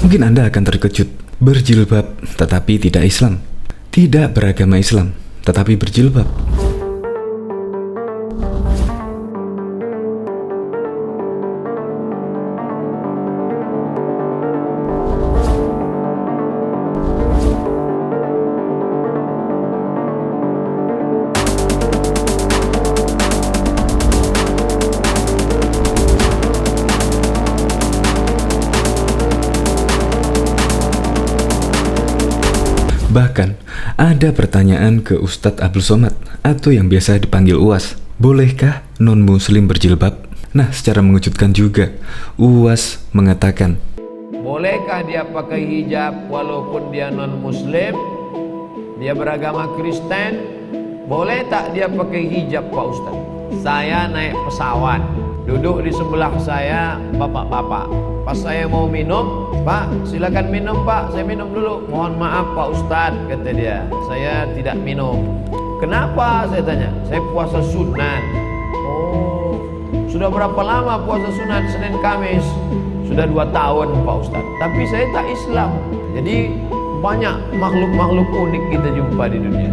Mungkin Anda akan terkejut, berjilbab tetapi tidak Islam, tidak beragama Islam tetapi berjilbab. Bahkan, ada pertanyaan ke Ustadz Abdul Somad atau yang biasa dipanggil UAS. Bolehkah non-muslim berjilbab? Nah, secara mengejutkan juga, UAS mengatakan, bolehkah dia pakai hijab walaupun dia non-muslim? Dia beragama Kristen? Boleh tak dia pakai hijab, Pak Ustadz? Saya naik pesawat, duduk di sebelah saya bapak-bapak. Pas saya mau minum, Pak silakan minum Pak, saya minum dulu. Mohon maaf Pak Ustadz, kata dia, saya tidak minum. Kenapa? Saya tanya. Saya puasa sunat. Oh, sudah berapa lama puasa sunat? Senin Kamis. Sudah 2 tahun Pak Ustadz. Tapi saya tak Islam. Jadi banyak makhluk-makhluk unik kita jumpa di dunia.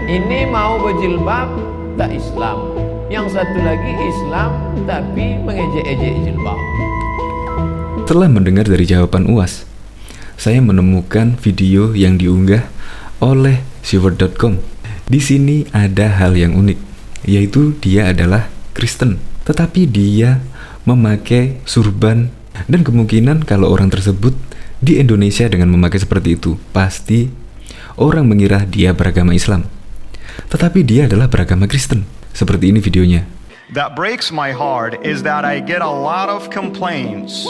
Ini mau berjilbab tak Islam. Yang satu lagi Islam tapi mengejek-ejek jilbab. Setelah mendengar dari jawaban UAS, saya menemukan video yang diunggah oleh Seward.com. Di sini ada hal yang unik, yaitu dia adalah Kristen, tetapi dia memakai surban, dan kemungkinan kalau orang tersebut di Indonesia dengan memakai seperti itu, pasti orang mengira dia beragama Islam, tetapi dia adalah beragama Kristen. Seperti ini videonya. That breaks my heart is that I get a lot of complaints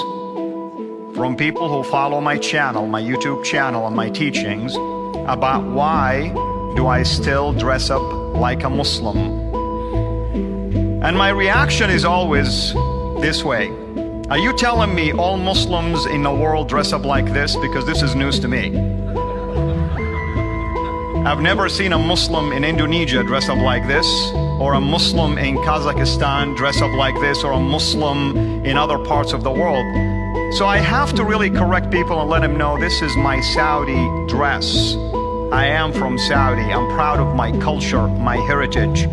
from people who follow my channel, my YouTube channel, and my teachings about why do I still dress up like a Muslim. And my reaction is always this way. Are you telling me all Muslims in the world dress up like this? Because this is news to me. I've never seen a Muslim in Indonesia dress up like this, or a Muslim in Kazakhstan dress up like this, or a Muslim in other parts of the world. So I have to really correct people and let them know this is my Saudi dress. I am from Saudi. I'm proud of my culture, my heritage.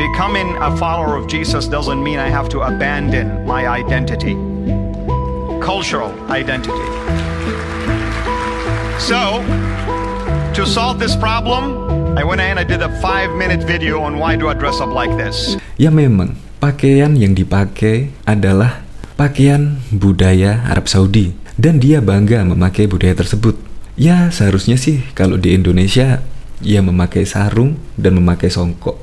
Becoming a follower of Jesus doesn't mean I have to abandon my identity, cultural identity. So, to solve this problem, I went in and I did a 5-minute video on why do I dress up like this. Ya memang, pakaian yang dipakai adalah pakaian budaya Arab Saudi, dan dia bangga memakai budaya tersebut. Ya seharusnya sih kalau di Indonesia ya memakai sarung dan memakai songkok,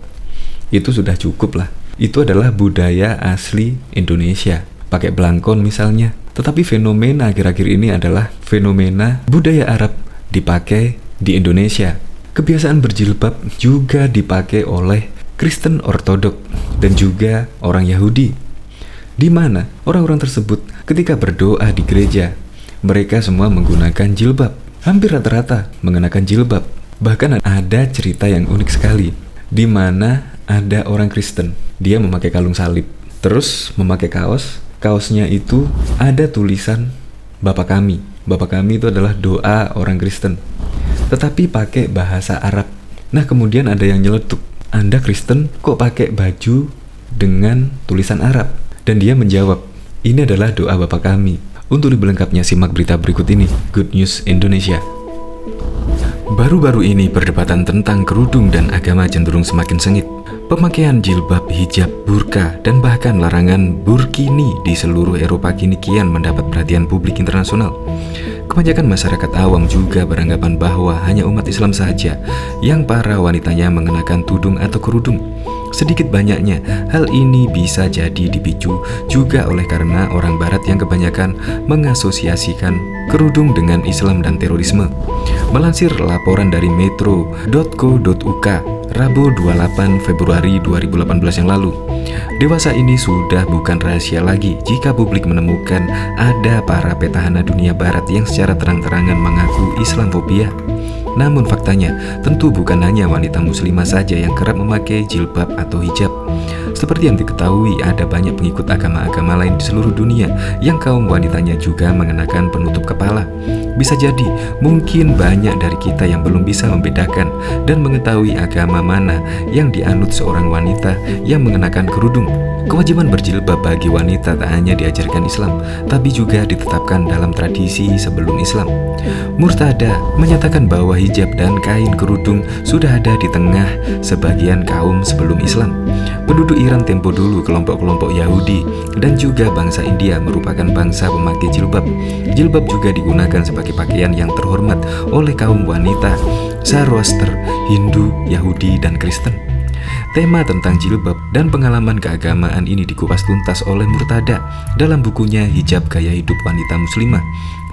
itu sudah cukup lah. Itu adalah budaya asli Indonesia, pakai belangkon misalnya. Tetapi fenomena akhir-akhir ini adalah fenomena budaya Arab dipakai di Indonesia. Kebiasaan berjilbab juga dipakai oleh Kristen Ortodok dan juga orang Yahudi, di mana orang-orang tersebut ketika berdoa di gereja, mereka semua menggunakan jilbab. Hampir rata-rata mengenakan jilbab. Bahkan ada cerita yang unik sekali, di mana ada orang Kristen, dia memakai kalung salib, terus memakai kaosnya itu ada tulisan Bapa Kami. Bapa Kami itu adalah doa orang Kristen, tetapi pakai bahasa Arab. Nah kemudian ada yang nyeletuk, Anda Kristen kok pakai baju dengan tulisan Arab? Dan dia menjawab, ini adalah doa Bapa Kami. Untuk lebih lengkapnya simak berita berikut ini, Good News Indonesia. Baru-baru ini perdebatan tentang kerudung dan agama cenderung semakin sengit. Pemakaian jilbab, hijab, burka, dan bahkan larangan burkini di seluruh Eropa kini kian mendapat perhatian publik internasional. Kebanyakan masyarakat awam juga beranggapan bahwa hanya umat Islam saja yang para wanitanya mengenakan tudung atau kerudung. Sedikit banyaknya, hal ini bisa jadi dipicu juga oleh karena orang barat yang kebanyakan mengasosiasikan kerudung dengan Islam dan terorisme. Melansir laporan dari metro.co.uk Rabu 28 Februari 2018 yang lalu, dewasa ini sudah bukan rahasia lagi jika publik menemukan ada para petahana dunia barat yang secara terang-terangan mengaku Islamfobia. Namun faktanya, tentu bukan hanya wanita muslimah saja yang kerap memakai jilbab atau hijab. Seperti yang diketahui, ada banyak pengikut agama-agama lain di seluruh dunia yang kaum wanitanya juga mengenakan penutup kepala. Bisa jadi, mungkin banyak dari kita yang belum bisa membedakan dan mengetahui agama mana yang dianut seorang wanita yang mengenakan kerudung. Kewajiban berjilbab bagi wanita tak hanya diajarkan Islam, tapi juga ditetapkan dalam tradisi sebelum Islam. Murtada menyatakan bahwa hijab dan kain kerudung sudah ada di tengah sebagian kaum sebelum Islam. Penduduk Iran tempo dulu, kelompok-kelompok Yahudi, dan juga bangsa India merupakan bangsa pemakai jilbab. Jilbab juga digunakan sebagai pakaian yang terhormat oleh kaum wanita Zoroaster, Hindu, Yahudi, dan Kristen. Tema tentang jilbab dan pengalaman keagamaan ini dikupas tuntas oleh Murtada dalam bukunya Hijab Gaya Hidup Wanita Muslimah.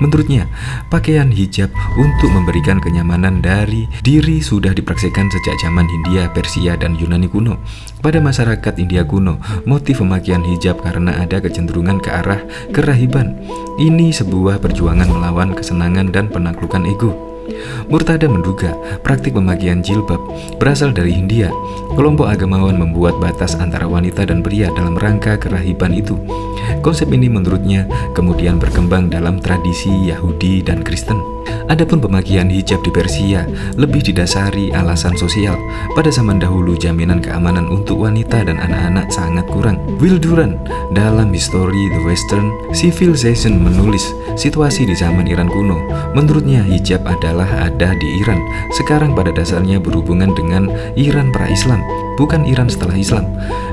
Menurutnya, pakaian hijab untuk memberikan kenyamanan dari diri sudah dipraktikkan sejak zaman Hindia, Persia, dan Yunani kuno. Pada masyarakat India kuno, motif pemakaian hijab karena ada kecenderungan ke arah kerahiban. Ini sebuah perjuangan melawan kesenangan dan penaklukan ego. Murtada menduga praktik pemakaian jilbab berasal dari Hindia. Kelompok agamawan membuat batas antara wanita dan pria dalam rangka kerahiban itu. Konsep ini menurutnya kemudian berkembang dalam tradisi Yahudi dan Kristen. Adapun pemakaian hijab di Persia lebih didasari alasan sosial. Pada zaman dahulu, jaminan keamanan untuk wanita dan anak-anak sangat kurang. Will Durant dalam History the Western Civilization menulis situasi di zaman Iran kuno. Menurutnya hijab adalah ada di Iran sekarang pada dasarnya berhubungan dengan Iran pra-Islam, bukan Iran setelah Islam.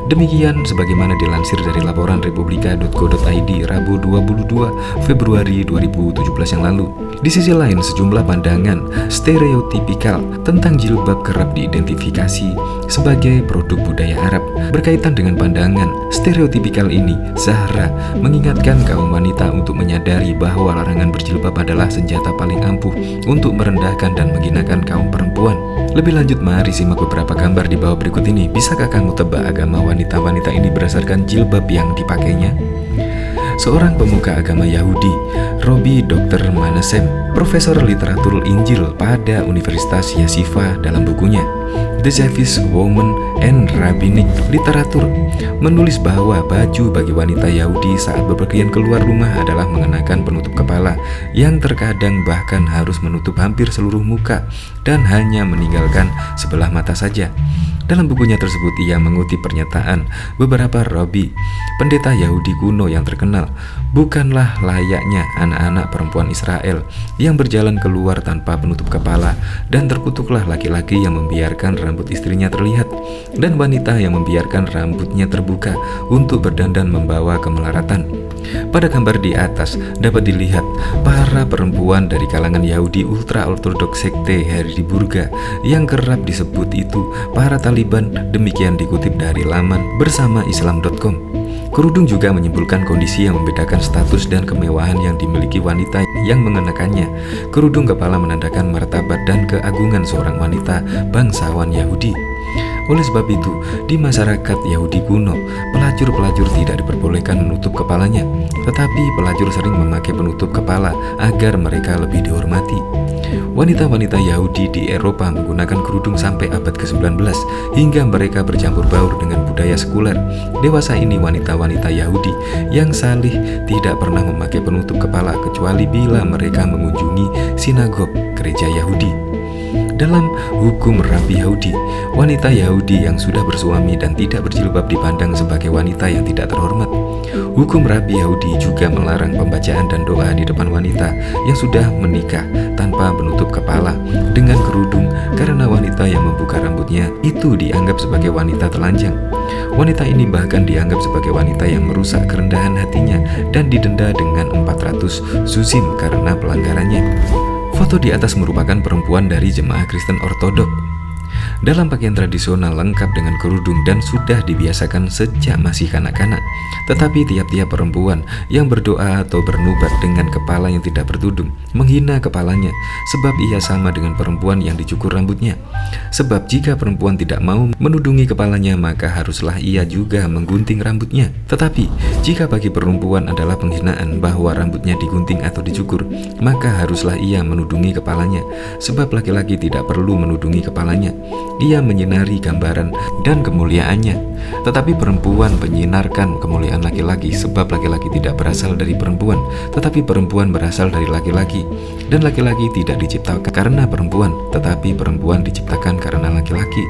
Demikian sebagaimana dilansir dari laporan republika.co.id Rabu 22 Februari 2017 yang lalu. Di sisi lain, sejumlah pandangan stereotipikal tentang jilbab kerap diidentifikasi sebagai produk budaya Arab. Berkaitan dengan pandangan stereotipikal ini, Zahra mengingatkan kaum wanita untuk menyadari bahwa larangan berjilbab adalah senjata paling ampuh untuk merendahkan dan menghinakan kaum perempuan. Lebih lanjut, mari simak beberapa gambar di bawah berikut ini. Bisakah kamu tebak agama wanita-wanita ini berdasarkan jilbab yang dipakainya? Seorang pemuka agama Yahudi, Robi Dr. Manasem, profesor literatur Injil pada Universitas Yeshiva, dalam bukunya The Jewish Woman and Rabbinic Literature menulis bahwa baju bagi wanita Yahudi saat bepergian keluar rumah adalah mengenakan penutup kepala yang terkadang bahkan harus menutup hampir seluruh muka dan hanya meninggalkan sebelah mata saja. Dalam bukunya tersebut, ia mengutip pernyataan beberapa rabi, pendeta Yahudi kuno yang terkenal. Bukanlah layaknya anak-anak perempuan Israel yang berjalan keluar tanpa penutup kepala, dan terkutuklah laki-laki yang membiarkan rambut istrinya terlihat, dan wanita yang membiarkan rambutnya terbuka untuk berdandan membawa kemelaratan. Pada gambar di atas dapat dilihat para perempuan dari kalangan Yahudi ultra-ortodoks sekte Hardiburga yang kerap disebut itu para Taliban, demikian dikutip dari laman bersamaislam.com. Kerudung juga menyimpulkan kondisi yang membedakan status dan kemewahan yang dimiliki wanita yang mengenakannya. Kerudung kepala menandakan martabat dan keagungan seorang wanita bangsawan Yahudi. Oleh sebab itu, di masyarakat Yahudi kuno, pelacur-pelacur tidak diperbolehkan menutup kepalanya, tetapi pelacur sering memakai penutup kepala agar mereka lebih dihormati. Wanita-wanita Yahudi di Eropa menggunakan kerudung sampai abad ke-19 hingga mereka bercampur baur dengan budaya sekuler. Dewasa ini wanita-wanita Yahudi yang salih tidak pernah memakai penutup kepala kecuali bila mereka mengunjungi sinagog gereja Yahudi. Dalam hukum Rabi Yahudi, wanita Yahudi yang sudah bersuami dan tidak berjilbab dipandang sebagai wanita yang tidak terhormat. Hukum Rabi Yahudi juga melarang pembacaan dan doa di depan wanita yang sudah menikah tanpa menutup kepala dengan kerudung, karena wanita yang membuka rambutnya itu dianggap sebagai wanita telanjang. Wanita ini bahkan dianggap sebagai wanita yang merusak kerendahan hatinya dan didenda dengan 400 zuzim karena pelanggarannya. Foto di atas merupakan perempuan dari jemaah Kristen Ortodok dalam pakaian tradisional lengkap dengan kerudung dan sudah dibiasakan sejak masih kanak-kanak. Tetapi tiap-tiap perempuan yang berdoa atau bernubat dengan kepala yang tidak bertudung menghina kepalanya, sebab ia sama dengan perempuan yang dicukur rambutnya. Sebab jika perempuan tidak mau menudungi kepalanya, maka haruslah ia juga menggunting rambutnya. Tetapi jika bagi perempuan adalah penghinaan bahwa rambutnya digunting atau dicukur, maka haruslah ia menudungi kepalanya. Sebab laki-laki tidak perlu menudungi kepalanya, ia menyinari gambaran dan kemuliaannya. Tetapi perempuan menyinarkan kemuliaan laki-laki, sebab laki-laki tidak berasal dari perempuan, tetapi perempuan berasal dari laki-laki. Dan laki-laki tidak diciptakan karena perempuan, tetapi perempuan diciptakan karena laki-laki.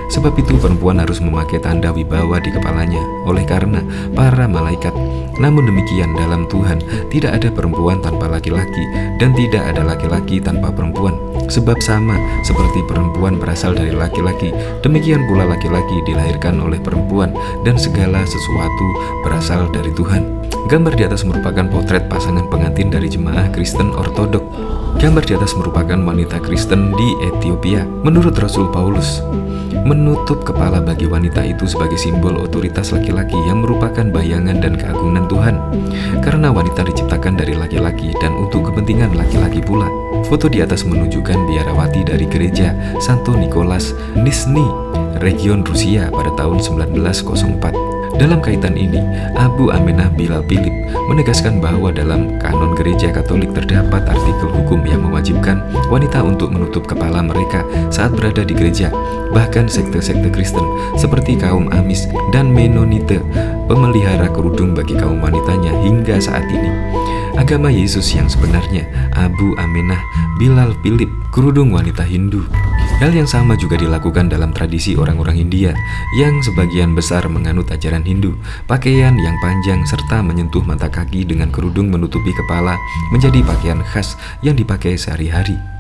Sebab itu perempuan harus memakai tanda wibawa di kepalanya oleh karena para malaikat. Namun demikian dalam Tuhan tidak ada perempuan tanpa laki-laki, dan tidak ada laki-laki tanpa perempuan. Sebab sama seperti perempuan berasal dari laki-laki, demikian pula laki-laki dilahirkan oleh perempuan, dan segala sesuatu berasal dari Tuhan. Gambar di atas merupakan potret pasangan pengantin dari jemaah Kristen Ortodok. Gambar di atas merupakan wanita Kristen di Ethiopia. Menurut Rasul Paulus, menutup kepala bagi wanita itu sebagai simbol otoritas laki-laki yang merupakan bayangan dan keagungan Tuhan. Karena wanita diciptakan dari laki-laki dan untuk kepentingan laki-laki pula. Foto di atas menunjukkan biarawati dari gereja Santo Nicholas Nizhny, region Rusia pada tahun 1904. Dalam kaitan ini, Abu Amenah Bilal Philip menegaskan bahwa dalam kanon gereja Katolik terdapat artikel hukum yang mewajibkan wanita untuk menutup kepala mereka saat berada di gereja. Bahkan sekte-sekte Kristen seperti kaum Amis dan Menonite memelihara kerudung bagi kaum wanitanya hingga saat ini. Agama Yesus yang sebenarnya, Abu Amenah Bilal Philip, kerudung wanita Hindu. Hal yang sama juga dilakukan dalam tradisi orang-orang India yang sebagian besar menganut ajaran Hindu. Pakaian yang panjang serta menyentuh mata kaki dengan kerudung menutupi kepala menjadi pakaian khas yang dipakai sehari-hari.